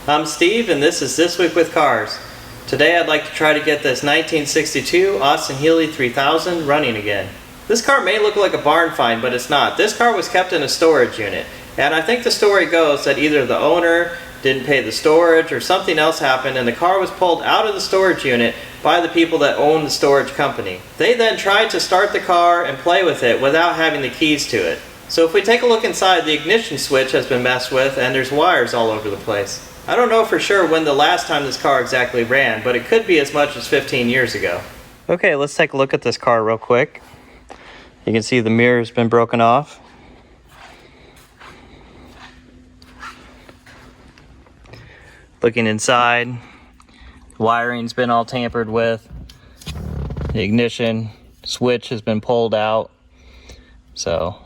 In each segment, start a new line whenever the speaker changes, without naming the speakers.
I'm Steve, and this is This Week with Cars. Today I'd like to try to get this 1962 Austin Healey 3000 running again. This car may look like a barn find, but it's not. This car was kept in a storage unit, and I think the story goes that either the owner didn't pay the storage or something else happened and the car was pulled out of the storage unit by the people that own the storage company. They then tried to start the car and play with it without having the keys to it. So if we take a look inside, the ignition switch has been messed with and there's wires all over the place. I don't know for sure when the last time this car exactly ran, but it could be as much as 15 years ago. Okay, let's take a look at this car real quick. You can see the mirror's been broken off. Looking inside, wiring's been all tampered with. The ignition switch has been pulled out. So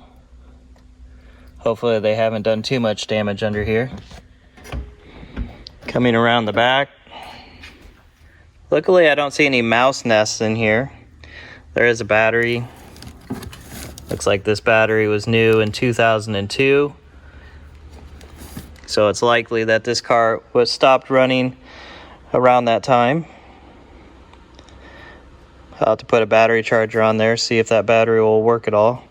hopefully they haven't done too much damage under here. Coming around the back. Luckily I don't see any mouse nests in here. There is a battery. Looks like this battery was new in 2002. So it's likely that this car was stopped running around that time. I'll have to put a battery charger on there, see if that battery will work at all.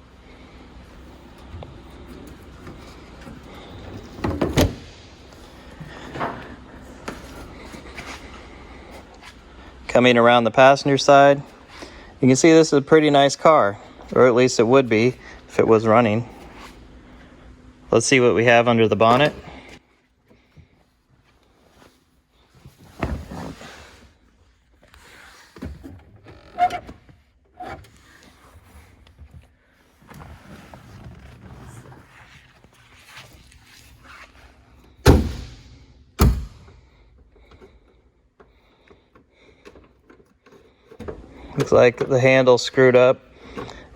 Coming around the passenger side, you can see this is a pretty nice car, or at least it would be if it was running. Let's see what we have under the bonnet. Looks like the handle's screwed up.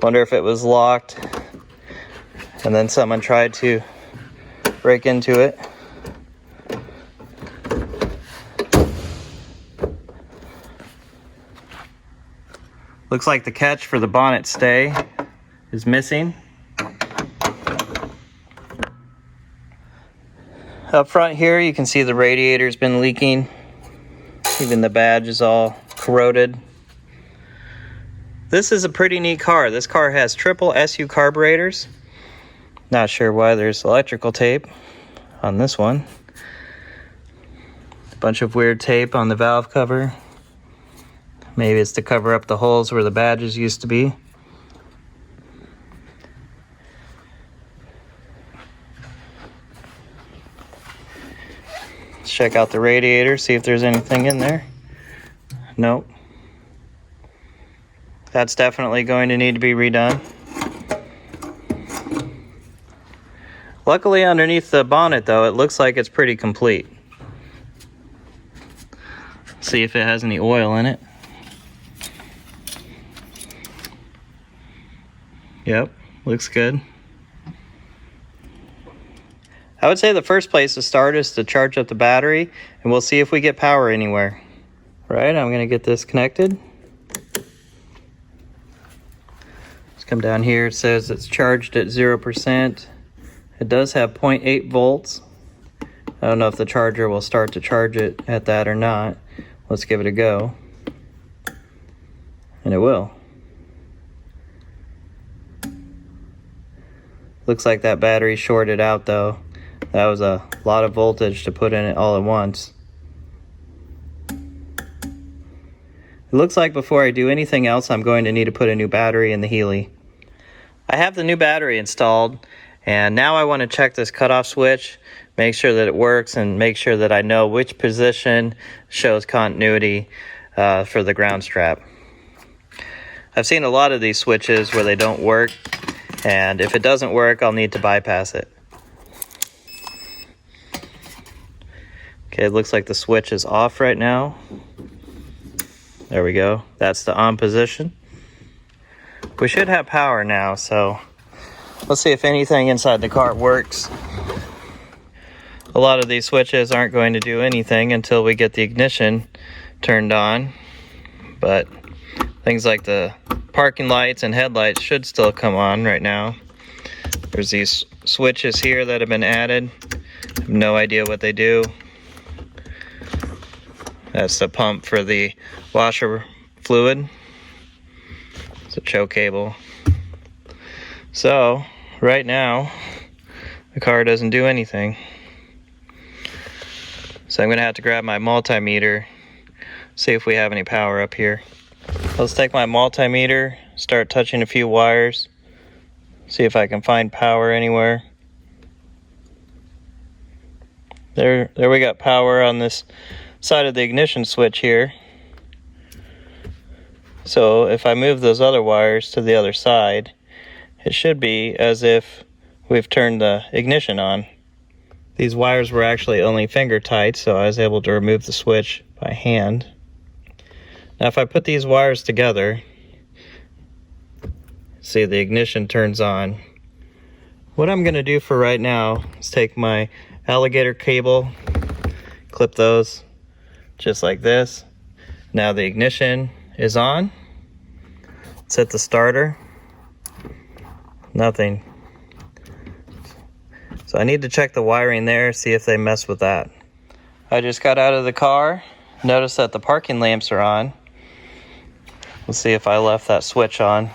Wonder if it was locked and then someone tried to break into it. Looks like the catch for the bonnet stay is missing. Up front here you can see the radiator's been leaking. Even the badge is all corroded. This is a pretty neat car. This car has triple SU carburetors. Not sure why there's electrical tape on this one. A bunch of weird tape on the valve cover. Maybe it's to cover up the holes where the badges used to be. Let's check out the radiator, see if there's anything in there. Nope. That's definitely going to need to be redone. Luckily underneath the bonnet though, it looks like it's pretty complete. See if it has any oil in it. Yep, looks good. I would say the first place to start is to charge up the battery, and we'll see if we get power anywhere. Right, I'm gonna get this connected. Come down here, it says it's charged at 0%. It does have 0.8 volts. I don't know if the charger will start to charge it at that or not. Let's give it a go. And it will. Looks like that battery shorted out though. That was a lot of voltage to put in it all at once. It looks like before I do anything else, I'm going to need to put a new battery in the Healey. I have the new battery installed, and now I want to check this cutoff switch, make sure that it works, and make sure that I know which position shows continuity for the ground strap. I've seen a lot of these switches where they don't work, and if it doesn't work, I'll need to bypass it. Okay, it looks like the switch is off right now. There we go. That's the on position. We should have power now, so let's see if anything inside the car works. A lot of these switches aren't going to do anything until we get the ignition turned on, but things like the parking lights and headlights should still come on right now. There's these switches here that have been added. I have no idea what they do. That's the pump for the washer fluid. It's a choke cable. So, right now, the car doesn't do anything. So I'm gonna have to grab my multimeter, see if we have any power up here. Let's take my multimeter, start touching a few wires, see if I can find power anywhere. There we got power on this side of the ignition switch here. So if I move those other wires to the other side, it should be as if we've turned the ignition on. These wires were actually only finger tight, so I was able to remove the switch by hand. Now if I put these wires together, see, the ignition turns on. What I'm going to do for right now is take my alligator cable, clip those just like this. Now the ignition is on. Let's hit the starter. Nothing. So I need to check the wiring there, see if they mess with that. I just got out of the car, noticed that the parking lamps are on. Let's see if I left that switch on.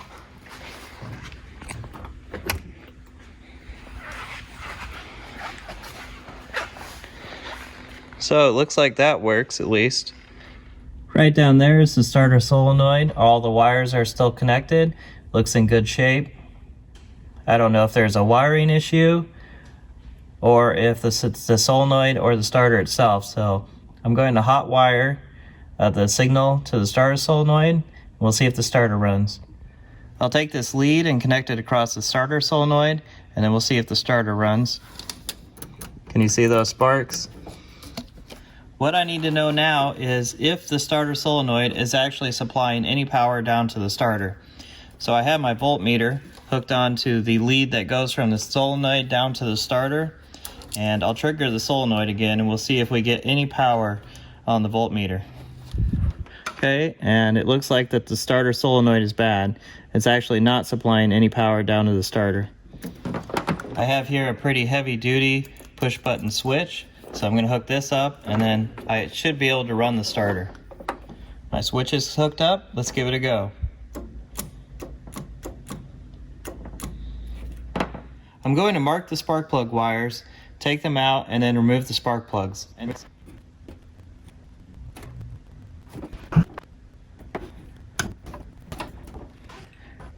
So it looks like that works at least. Right down there is the starter solenoid. All the wires are still connected. Looks in good shape. I don't know if there's a wiring issue or if it's the solenoid or the starter itself. So I'm going to hot wire the signal to the starter solenoid. We'll see if the starter runs. I'll take this lead and connect it across the starter solenoid, and then we'll see if the starter runs. Can you see those sparks? What I need to know now is if the starter solenoid is actually supplying any power down to the starter. So I have my voltmeter hooked onto the lead that goes from the solenoid down to the starter, and I'll trigger the solenoid again and we'll see if we get any power on the voltmeter. Okay, and it looks like that the starter solenoid is bad. It's actually not supplying any power down to the starter. I have here a pretty heavy duty push button switch. So I'm going to hook this up, and then I should be able to run the starter. My switch is hooked up. Let's give it a go. I'm going to mark the spark plug wires, take them out, and then remove the spark plugs.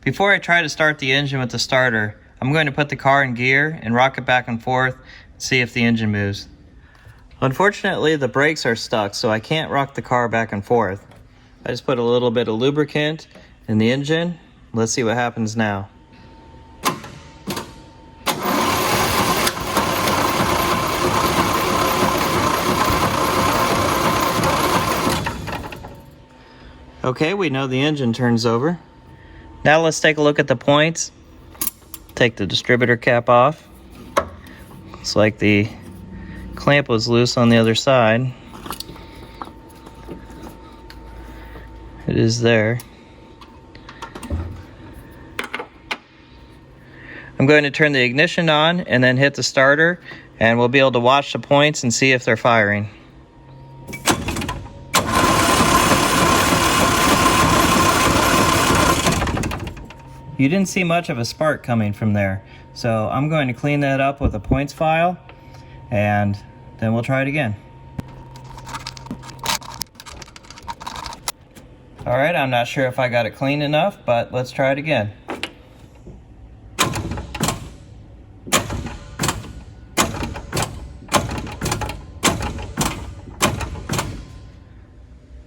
Before I try to start the engine with the starter, I'm going to put the car in gear and rock it back and forth and see if the engine moves. Unfortunately, the brakes are stuck, so I can't rock the car back and forth. I just put a little bit of lubricant in the engine. Let's see what happens now. Okay, we know the engine turns over. Now let's take a look at the points. Take the distributor cap off. Looks like the clamp was loose on the other side. It is there. I'm going to turn the ignition on and then hit the starter, and we'll be able to watch the points and see if they're firing. You didn't see much of a spark coming from there, so I'm going to clean that up with a points file, and then we'll try it again. Alright, I'm not sure if I got it clean enough, but let's try it again.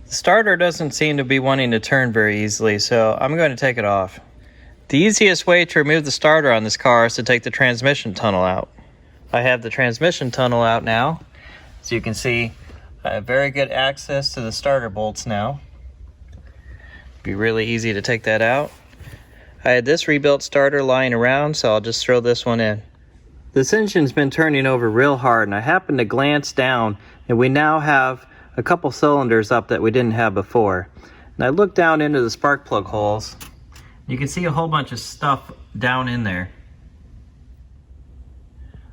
The starter doesn't seem to be wanting to turn very easily, so I'm going to take it off. The easiest way to remove the starter on this car is to take the transmission tunnel out. I have the transmission tunnel out now. So you can see I have very good access to the starter bolts now. Be really easy to take that out. I had this rebuilt starter lying around, so I'll just throw this one in. This engine's been turning over real hard, and I happened to glance down, and we now have a couple cylinders up that we didn't have before. And I looked down into the spark plug holes. You can see a whole bunch of stuff down in there.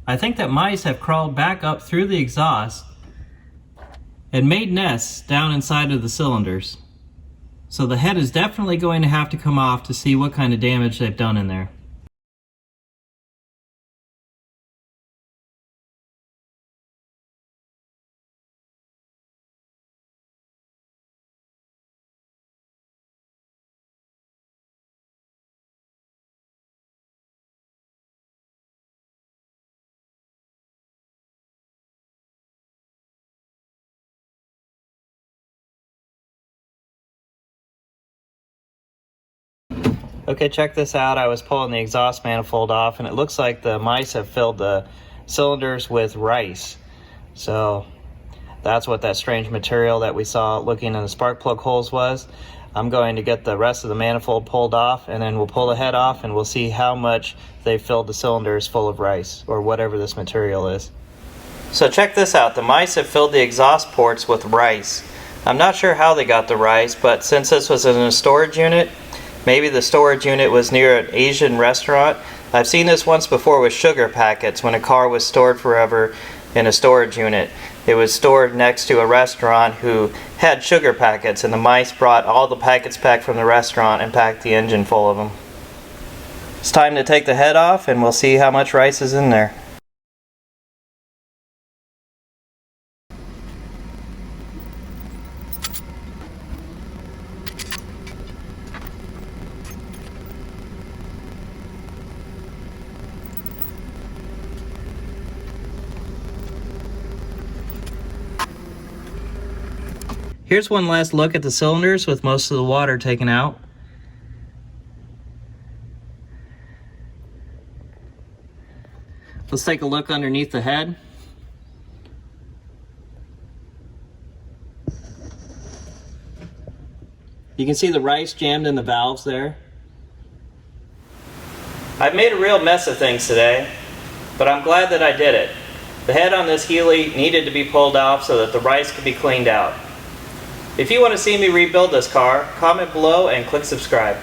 I think that mice have crawled back up through the exhaust and made nests down inside of the cylinders. So the head is definitely going to have to come off to see what kind of damage they've done in there. Okay, check this out. I was pulling the exhaust manifold off and it looks like the mice have filled the cylinders with rice. So that's what that strange material that we saw looking in the spark plug holes was. I'm going to get the rest of the manifold pulled off and then we'll pull the head off and we'll see how much they filled the cylinders full of rice or whatever this material is. So check this out. The mice have filled the exhaust ports with rice. I'm not sure how they got the rice, but since this was in a storage unit, maybe the storage unit was near an Asian restaurant. I've seen this once before with sugar packets when a car was stored forever in a storage unit. It was stored next to a restaurant who had sugar packets and the mice brought all the packets back from the restaurant and packed the engine full of them. It's time to take the head off and we'll see how much rice is in there. Here's one last look at the cylinders with most of the water taken out. Let's take a look underneath the head. You can see the rice jammed in the valves there. I've made a real mess of things today, but I'm glad that I did it. The head on this Healey needed to be pulled off so that the rice could be cleaned out. If you want to see me rebuild this car, comment below and click subscribe.